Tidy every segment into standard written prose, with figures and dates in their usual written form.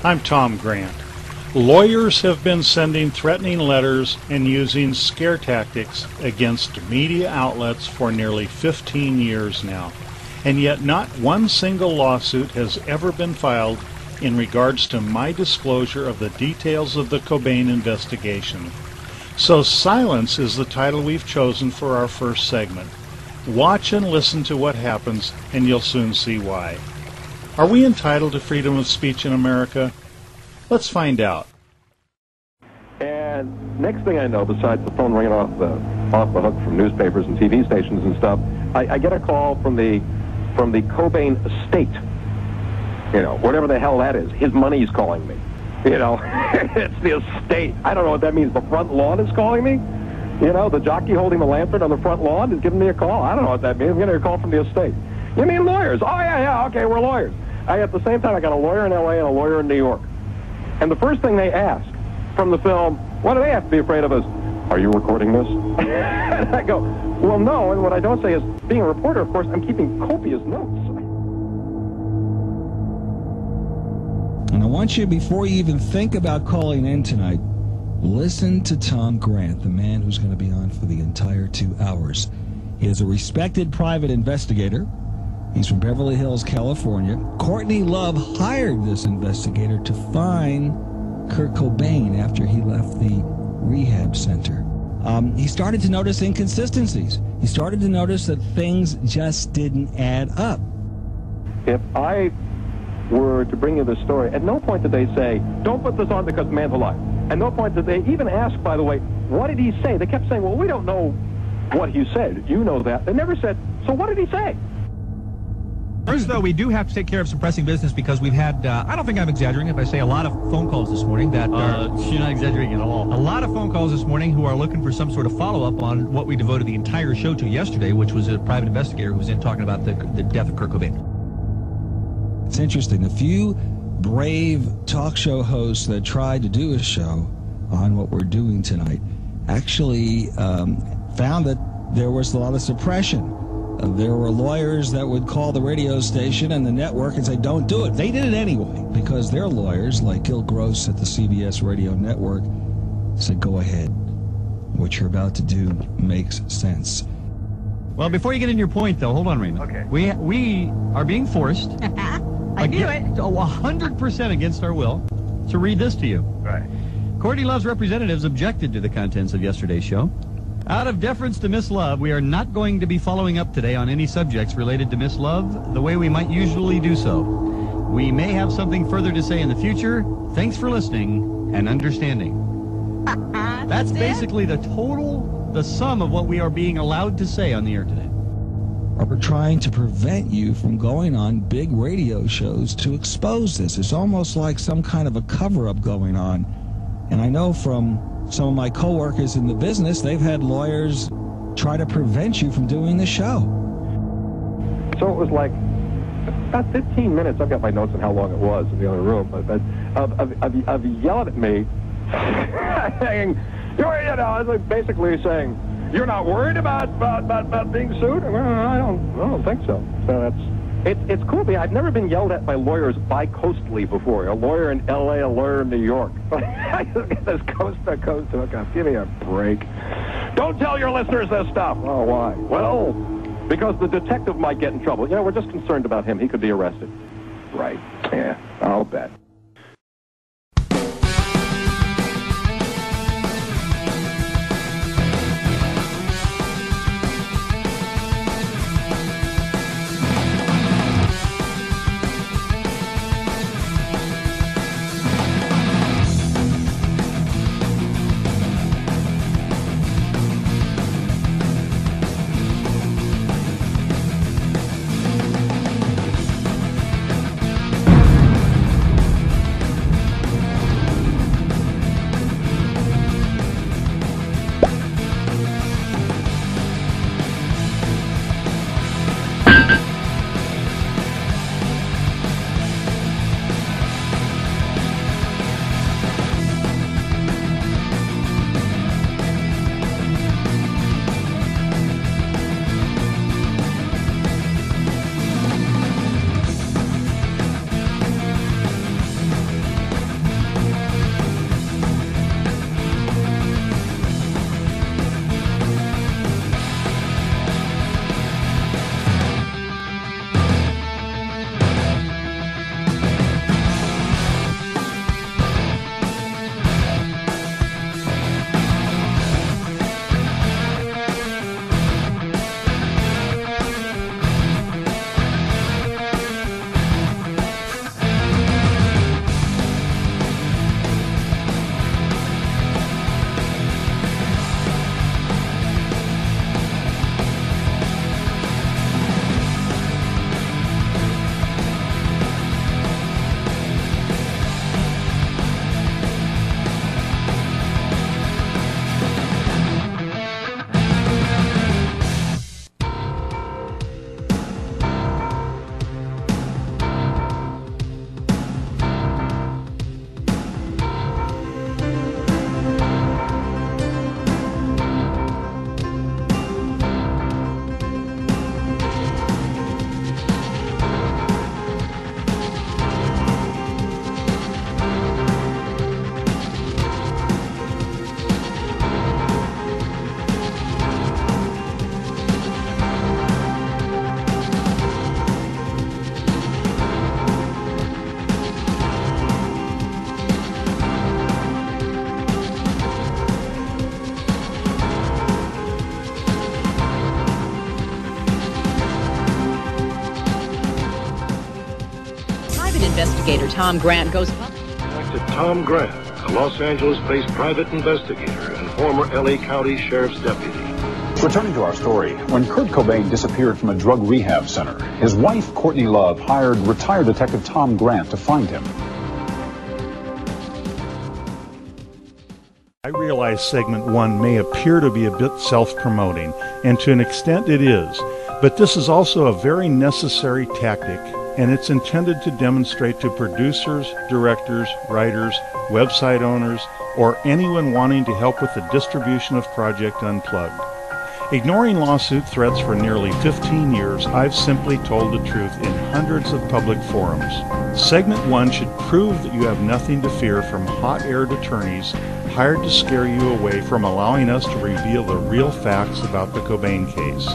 I'm Tom Grant. Lawyers have been sending threatening letters and using scare tactics against media outlets for nearly 15 years now, and yet not one single lawsuit has ever been filed in regards to my disclosure of the details of the Cobain investigation. So silence is the title we've chosen for our first segment. Watch and listen to what happens, and you'll soon see why. Are we entitled to freedom of speech in America? Let's find out. And next thing I know, besides the phone ringing off the hook from newspapers and TV stations and stuff, I get a call from the Cobain estate. You know, whatever the hell that is. His money's calling me. You know, it's the estate. I don't know what that means. The front lawn is calling me? You know, the jockey holding the lantern on the front lawn is giving me a call. I don't know what that means. I'm getting a call from the estate. You mean lawyers? Oh, yeah, okay, we're lawyers. At the same time, I got a lawyer in L.A. and a lawyer in New York. And the first thing they ask from the film, what do they have to be afraid of is, are you recording this? And I go, well, no. And what I don't say is, being a reporter, of course, I'm keeping copious notes. And I want you, before you even think about calling in tonight, listen to Tom Grant, the man who's going to be on for the entire 2 hours. He is a respected private investigator. He's from Beverly Hills, California. Courtney Love hired this investigator to find Kurt Cobain after he left the rehab center. He started to notice inconsistencies. He started to notice that things just didn't add up. If I were to bring you this story, at no point did they say, don't put this on because the man's alive. At no point did they even ask, by the way, what did he say? They kept saying, well, we don't know what he said. You know that. They never said, so what did he say? First, though, we do have to take care of some pressing business because we've had, I don't think I'm exaggerating if I say a lot of phone calls this morning that you're not exaggerating at all. A lot of phone calls this morning who are looking for some sort of follow-up on what we devoted the entire show to yesterday, which was a private investigator who was in talking about the death of Kurt Cobain. It's interesting. A few brave talk show hosts that tried to do a show on what we're doing tonight actually found that there was a lot of suppression. There were lawyers that would call the radio station and the network and say, don't do it. They did it anyway because their lawyers, like Gil Gross at the CBS radio network, said, go ahead. What you're about to do makes sense. Well, before you get into your point, though, hold on, Raymond. Okay. We are being forced, I knew it. 100% against our will, to read this to you. Right. Courtney Love's representatives objected to the contents of yesterday's show. Out of deference to Miss Love, we are not going to be following up today on any subjects related to Miss Love the way we might usually do so. We may have something further to say in the future. Thanks for listening and understanding. That's basically the sum of what we are being allowed to say on the air today. We're trying to prevent you from going on big radio shows to expose this. It's almost like some kind of a cover-up going on. And I know from some of my coworkers in the business, they've had lawyers try to prevent you from doing the show. So it was like about 15 minutes. I've got my notes on how long it was in the other room, but of yelling at me, saying, you know, it's like basically saying, you're not worried about being sued? Well, I don't think so. So it's cool. I've never been yelled at by lawyers bi-coastally before. A lawyer in L.A., a lawyer in New York. I get this coast-to-coast hookup. Give me a break. Don't tell your listeners this stuff. Oh, why? Well, because the detective might get in trouble. You know, we're just concerned about him. He could be arrested. Right. Yeah, I'll bet. Investigator Tom Grant goes public. Tom Grant, a Los Angeles-based private investigator and former LA County Sheriff's deputy. Returning to our story, when Kurt Cobain disappeared from a drug rehab center, his wife, Courtney Love, hired retired detective Tom Grant to find him. I realize segment 1 may appear to be a bit self-promoting, and to an extent it is, but this is also a very necessary tactic, and it's intended to demonstrate to producers, directors, writers, website owners, or anyone wanting to help with the distribution of Project Unplugged. Ignoring lawsuit threats for nearly 15 years, I've simply told the truth in hundreds of public forums. Segment 1 should prove that you have nothing to fear from hot-aired attorneys hired to scare you away from allowing us to reveal the real facts about the Cobain case.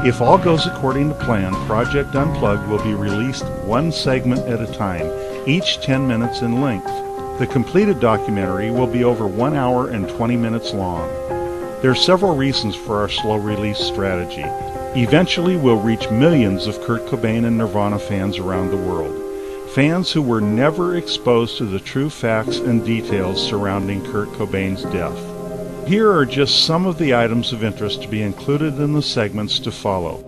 If all goes according to plan, Project Unplugged will be released one segment at a time, each 10 minutes in length. The completed documentary will be over 1 hour and 20 minutes long. There are several reasons for our slow release strategy. Eventually we'll reach millions of Kurt Cobain and Nirvana fans around the world. Fans who were never exposed to the true facts and details surrounding Kurt Cobain's death. Here are just some of the items of interest to be included in the segments to follow.